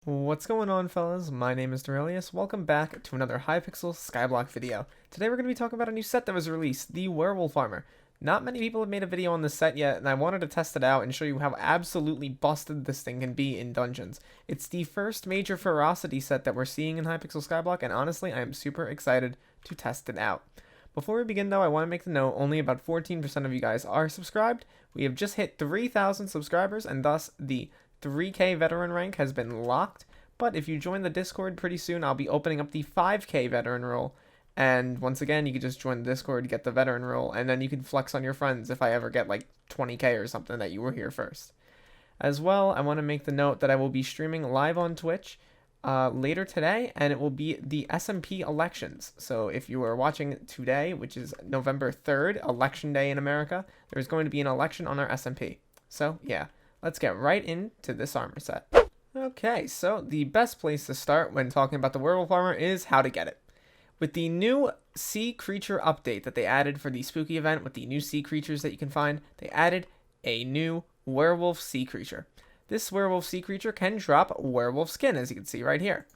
What's going on, fellas? My name is Derailious. Welcome back to another Hypixel Skyblock video. Today we're going to be talking about a new set that was released, the Werewolf Armor. Not many people have made a video on this set yet, and I wanted to test it out and show you how absolutely busted this thing can be in dungeons. It's the first major Ferocity set that we're seeing in Hypixel Skyblock, and honestly, I am super excited to test it out. Before we begin though, I want to make the note, only about 14% of you guys are subscribed. We have just hit 3,000 subscribers, and thus the 3K veteran rank has been locked, but if you join the Discord pretty soon, I'll be opening up the 5K veteran role, and once again, you can just join the Discord, get the veteran role, and then you can flex on your friends if I ever get like 20K or something that you were here first. As well, I want to make the note that I will be streaming live on Twitch later today, and it will be the SMP elections. So if you are watching today, which is November 3rd, election day in America, there's going to be an election on our SMP. So yeah, let's get right into this armor set. Okay, so the best place to start when talking about the Werewolf Armor is how to get it. With the new sea creature update that they added for the spooky event with the new sea creatures that you can find, they added a new werewolf sea creature. This werewolf sea creature can drop werewolf skin, as you can see right here.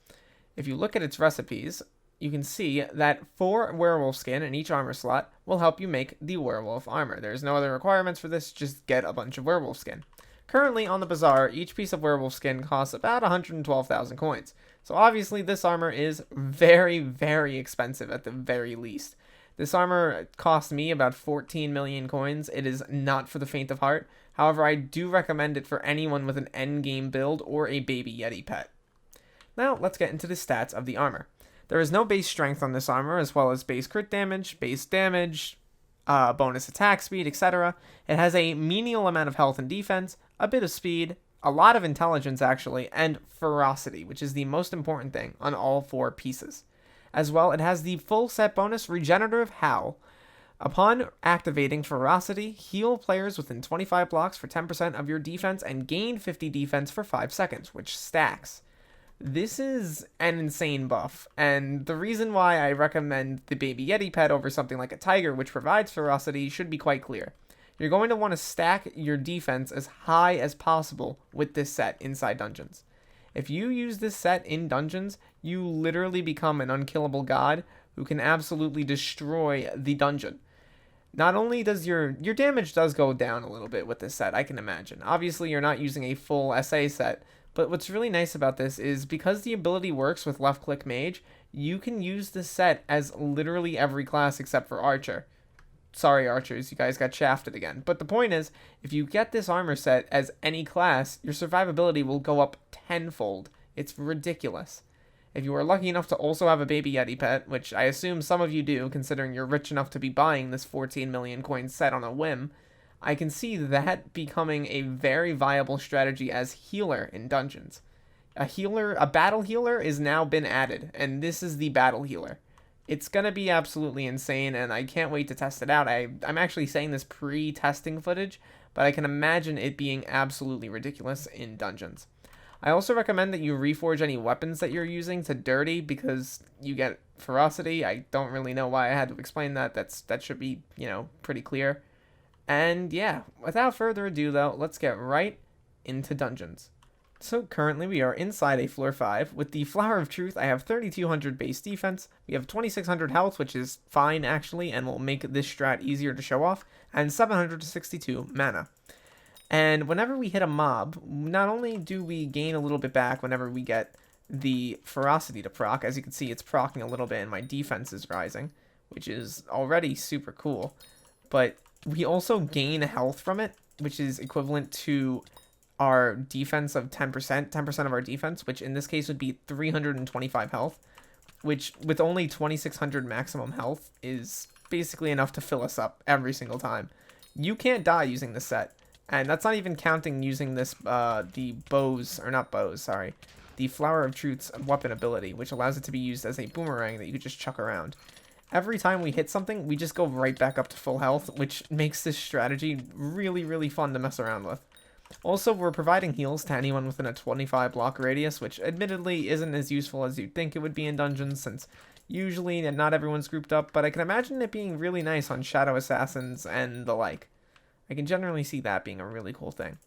If you look at its recipes, you can see that 4 werewolf skin in each armor slot will help you make the werewolf armor. There's no other requirements for this, just get a bunch of werewolf skin. Currently on the bazaar, each piece of werewolf skin costs about 112,000 coins. So obviously this armor is very, very expensive at the very least. This armor cost me about 14 million coins. It is not for the faint of heart. However, I do recommend it for anyone with an endgame build or a baby yeti pet. Now let's get into the stats of the armor. There is no base strength on this armor, as well as base crit damage, base damage, bonus attack speed, etc. It has a menial amount of health and defense, a bit of speed, a lot of intelligence actually, and ferocity, which is the most important thing on all 4 pieces. As well, it has the full set bonus Regenerative Howl. Upon activating Ferocity, heal players within 25 blocks for 10% of your defense and gain 50 defense for 5 seconds, which stacks. This is an insane buff, and the reason why I recommend the Baby Yeti pet over something like a Tiger, which provides Ferocity, should be quite clear. You're going to want to stack your defense as high as possible with this set inside dungeons. If you use this set in dungeons, you literally become an unkillable god who can absolutely destroy the dungeon. Not only does your damage does go down a little bit with this set, I can imagine. Obviously, you're not using a full SA set, but what's really nice about this is because the ability works with left-click mage, you can use this set as literally every class except for archer. Sorry, archers, you guys got shafted again. But the point is, if you get this armor set as any class, your survivability will go up tenfold. It's ridiculous. If you are lucky enough to also have a baby yeti pet, which I assume some of you do, considering you're rich enough to be buying this 14 million coin set on a whim, I can see that becoming a very viable strategy as healer in dungeons. A battle healer is now been added, and this is the battle healer. It's going to be absolutely insane, and I can't wait to test it out. I'm actually saying this pre-testing footage, but I can imagine it being absolutely ridiculous in dungeons. I also recommend that you reforge any weapons that you're using to dirty, because you get ferocity. I don't really know why I had to explain that. That should be, pretty clear. And yeah, without further ado though, let's get right into dungeons. So currently we are inside a floor 5. With the Flower of Truth, I have 3200 base defense, we have 2600 health, which is fine actually, and will make this strat easier to show off, and 762 mana. And whenever we hit a mob, not only do we gain a little bit back whenever we get the Ferocity to proc, as you can see it's procking a little bit and my defense is rising, which is already super cool, but we also gain health from it, which is equivalent to our defense of 10% of our defense, which in this case would be 325 health, which with only 2600 maximum health is basically enough to fill us up every single time. You can't die using this set, and that's not even counting using this, the Flower of Truth's weapon ability, which allows it to be used as a boomerang that you could just chuck around. Every time we hit something, we just go right back up to full health, which makes this strategy really, really fun to mess around with. Also, we're providing heals to anyone within a 25 block radius, which admittedly isn't as useful as you'd think it would be in dungeons, since usually not everyone's grouped up, but I can imagine it being really nice on shadow assassins and the like. I can generally see that being a really cool thing.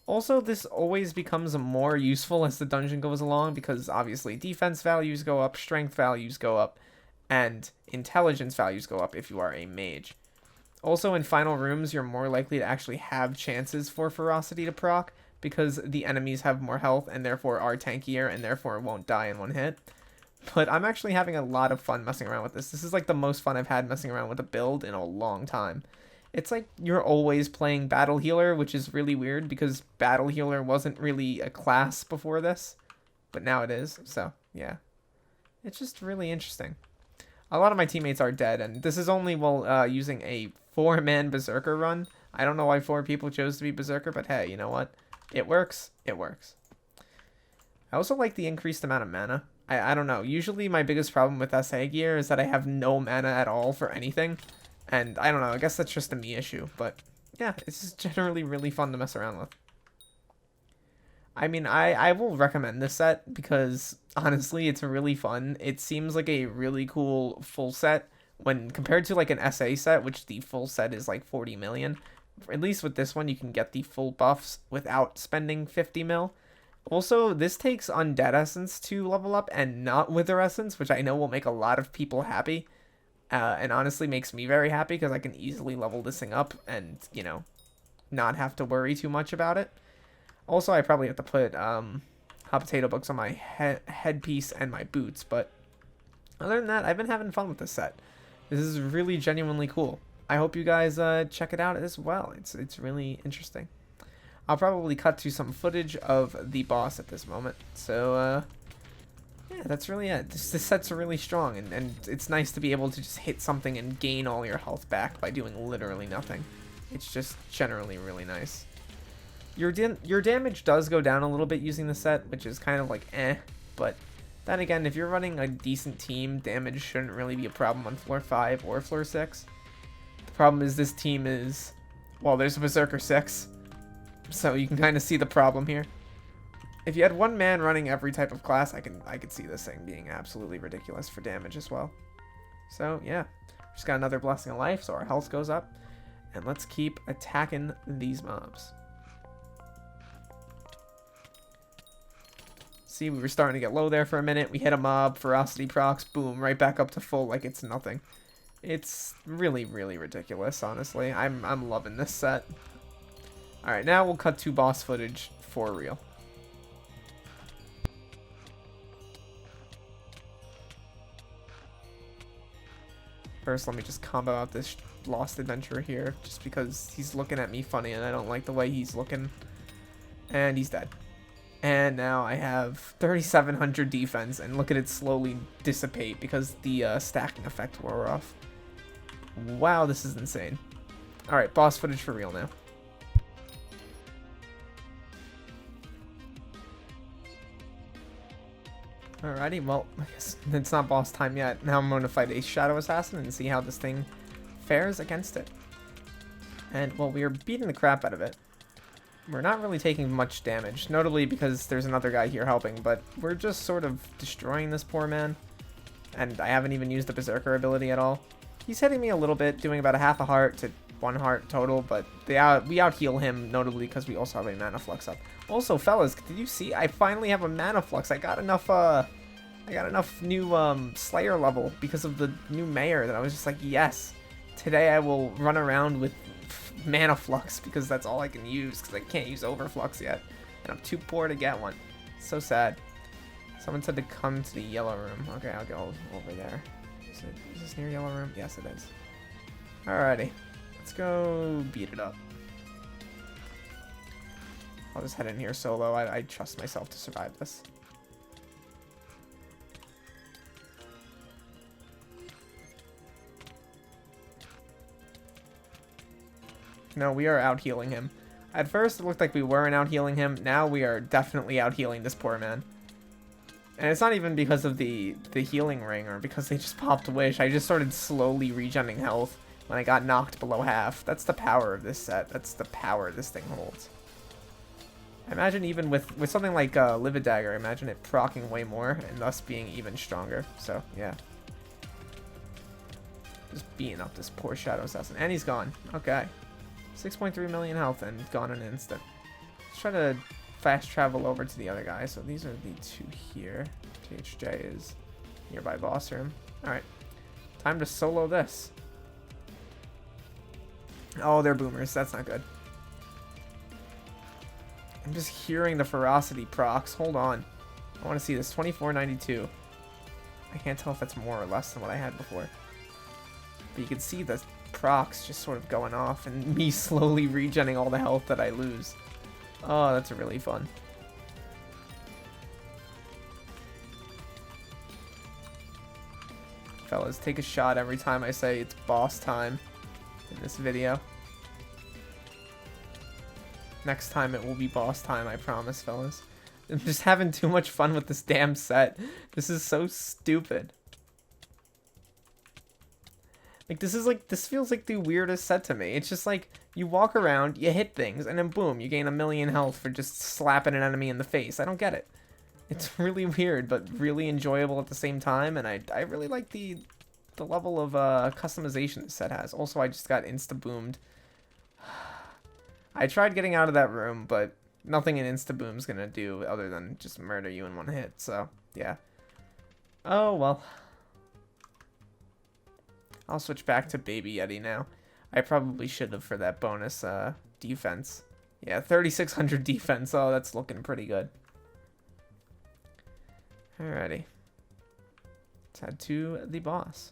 Also, this always becomes more useful as the dungeon goes along because obviously defense values go up, strength values go up, and intelligence values go up if you are a mage. Also, in final rooms, you're more likely to actually have chances for Ferocity to proc because the enemies have more health and therefore are tankier and therefore won't die in one hit. But I'm actually having a lot of fun messing around with this. This is like the most fun I've had messing around with a build in a long time. It's like you're always playing Battle Healer, which is really weird because Battle Healer wasn't really a class before this, but now it is. So, yeah. It's just really interesting. A lot of my teammates are dead, and this is only while using a 4-man Berserker run. I don't know why 4 people chose to be Berserker, but hey, you know what? It works. It works. I also like the increased amount of mana. I don't know. Usually my biggest problem with SA gear is that I have no mana at all for anything. And I don't know. I guess that's just a me issue. But yeah, it's just generally really fun to mess around with. I mean, I will recommend this set because honestly, it's really fun. It seems like a really cool full set when compared to like an SA set, which the full set is like 40 million. At least with this one, you can get the full buffs without spending 50 mil. Also, this takes Undead Essence to level up and not Wither Essence, which I know will make a lot of people happy. And honestly makes me very happy because I can easily level this thing up and, you know, not have to worry too much about it. Also, I probably have to put hot potato books on my headpiece and my boots, but other than that, I've been having fun with this set. This is really genuinely cool. I hope you guys check it out as well. It's really interesting. I'll probably cut to some footage of the boss at this moment. So, yeah, that's really it. This set's really strong, and it's nice to be able to just hit something and gain all your health back by doing literally nothing. It's just generally really nice. Your damage does go down a little bit using the set, which is kind of like eh, but then again, if you're running a decent team, damage shouldn't really be a problem on floor 5 or floor 6. The problem is this team is, well, there's a Berserker 6. So you can kind of see the problem here. If you had one man running every type of class, I could see this thing being absolutely ridiculous for damage as well. So yeah, just got another blessing of life, so our health goes up, and let's keep attacking these mobs. See, we were starting to get low there for a minute. We hit a mob, Ferocity procs, boom, right back up to full like it's nothing. It's really, really ridiculous, honestly. I'm loving this set. Alright, now we'll cut to boss footage for real. First, let me just combo out this Lost Adventurer here, just because he's looking at me funny and I don't like the way he's looking. And he's dead. And now I have 3,700 defense, and look at it slowly dissipate because the stacking effect wore off. Wow, this is insane. Alright, boss footage for real now. Alrighty, well, I guess it's not boss time yet. Now I'm going to fight a Shadow Assassin and see how this thing fares against it. And, well, we are beating the crap out of it. We're not really taking much damage, notably because there's another guy here helping, but we're just sort of destroying this poor man. And I haven't even used the Berserker ability at all. He's hitting me a little bit, doing about a half a heart to 1 heart total, but we out-heal him, notably because we also have a mana flux up. Also, fellas, did you see? I finally have a mana flux. I got enough new Slayer level because of the new mayor that I was just like, yes, today I will run around with mana flux because that's all I can use because I can't use overflux yet, and I'm too poor to get one. So sad. Someone said to come to the yellow room. Okay, I'll go over there. Is this near yellow room? Yes, it is. Alrighty. Let's go beat it up. I'll just head in here solo. I trust myself to survive this. No, we are out healing him. At first, it looked like we weren't out healing him. Now we are definitely out healing this poor man. And it's not even because of the healing ring or because they just popped Wish. I just started slowly regenerating health when I got knocked below half. That's the power of this set. That's the power this thing holds. I imagine even with something like Livid Dagger, imagine it proccing way more and thus being even stronger. So, yeah. Just beating up this poor Shadow Assassin. And he's gone. Okay. 6.3 million health and gone in an instant. Let's try to fast travel over to the other guy. So these are the two here. THJ is nearby boss room. Alright. Time to solo this. Oh, they're boomers. That's not good. I'm just hearing the Ferocity procs. Hold on. I want to see this. 2492. I can't tell if that's more or less than what I had before. But you can see the procs just sort of going off and me slowly regenning all the health that I lose. Oh, that's really fun. Fellas, take a shot every time I say it's boss time in this video. Next time it will be boss time, I promise, fellas. I'm just having too much fun with this damn set. This is so stupid. Like, this feels like the weirdest set to me. It's just like, you walk around, you hit things, and then boom, you gain 1,000,000 health for just slapping an enemy in the face. I don't get it. It's really weird, but really enjoyable at the same time, and I really like the level of customization this set has. Also, I just got insta-boomed. I tried getting out of that room, but nothing an insta-boom's gonna do other than just murder you in one hit, so, yeah. Oh, well. I'll switch back to Baby Yeti now. I probably should have for that bonus defense. Yeah, 3,600 defense. Oh, that's looking pretty good. Alrighty. Let's head to the boss.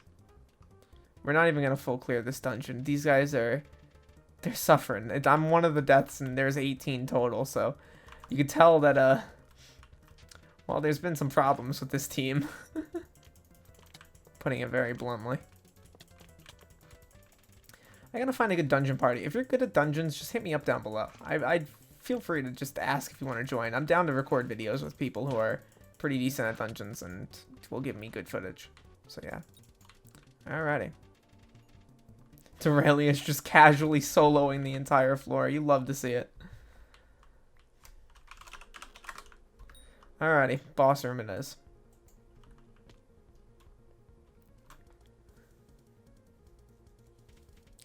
We're not even going to full clear this dungeon. These guys they're suffering. I'm one of the deaths, and there's 18 total, so you can tell that, well, there's been some problems with this team. Putting it very bluntly. I gotta find a good dungeon party. If you're good at dungeons, just hit me up down below. I'd feel free to just ask if you want to join. I'm down to record videos with people who are pretty decent at dungeons and will give me good footage. So yeah. Alrighty. Derailious just casually soloing the entire floor. You love to see it. Alrighty, boss room it is.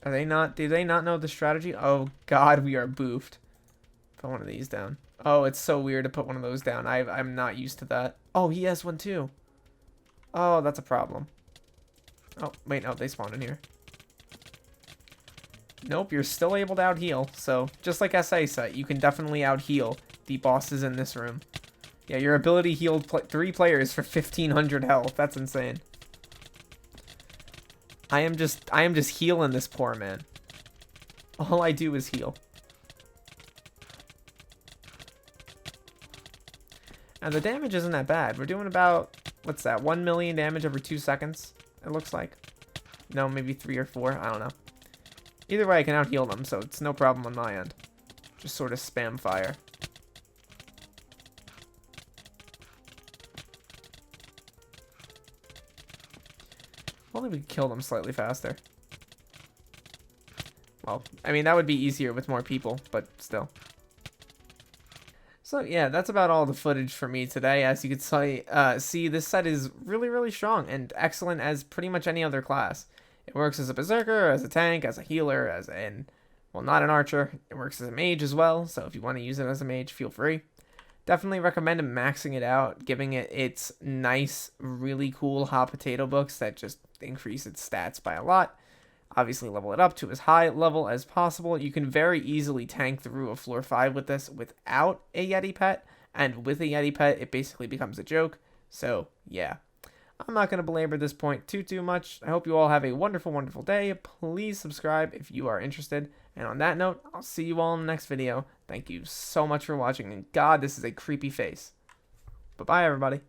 Are they not? Do they not know the strategy? Oh God, we are boofed. Put one of these down. Oh, it's so weird to put one of those down. I'm not used to that. Oh, he has one too. Oh, that's a problem. Oh, wait, no, they spawned in here. Nope, you're still able to out-heal. So, just like SA set, you can definitely out-heal the bosses in this room. Yeah, your ability healed 3 players for 1,500 health. That's insane. I am just healing this poor man. All I do is heal. And the damage isn't that bad. We're doing about, what's that, 1,000,000 damage every 2 seconds, it looks like. No, maybe 3 or 4, I don't know. Either way, I can out-heal them, so it's no problem on my end. Just sort of spam fire. Only we could kill them slightly faster. Well, I mean, that would be easier with more people, but still. So yeah, that's about all the footage for me today. As you can see, this set is really, really strong and excellent as pretty much any other class. It works as a Berserker, as a tank, as a healer, well, not an archer. It works as a mage as well, so if you want to use it as a mage, feel free. Definitely recommend maxing it out, giving it its nice, really cool hot potato books that just increase its stats by a lot. Obviously level it up to as high level as possible. You can very easily tank through a floor 5 with this without a Yeti pet, and with a Yeti pet, it basically becomes a joke. So, yeah. I'm not going to belabor this point too much. I hope you all have a wonderful, wonderful day. Please subscribe if you are interested. And on that note, I'll see you all in the next video. Thank you so much for watching, and God, this is a creepy face. Bye-bye, everybody.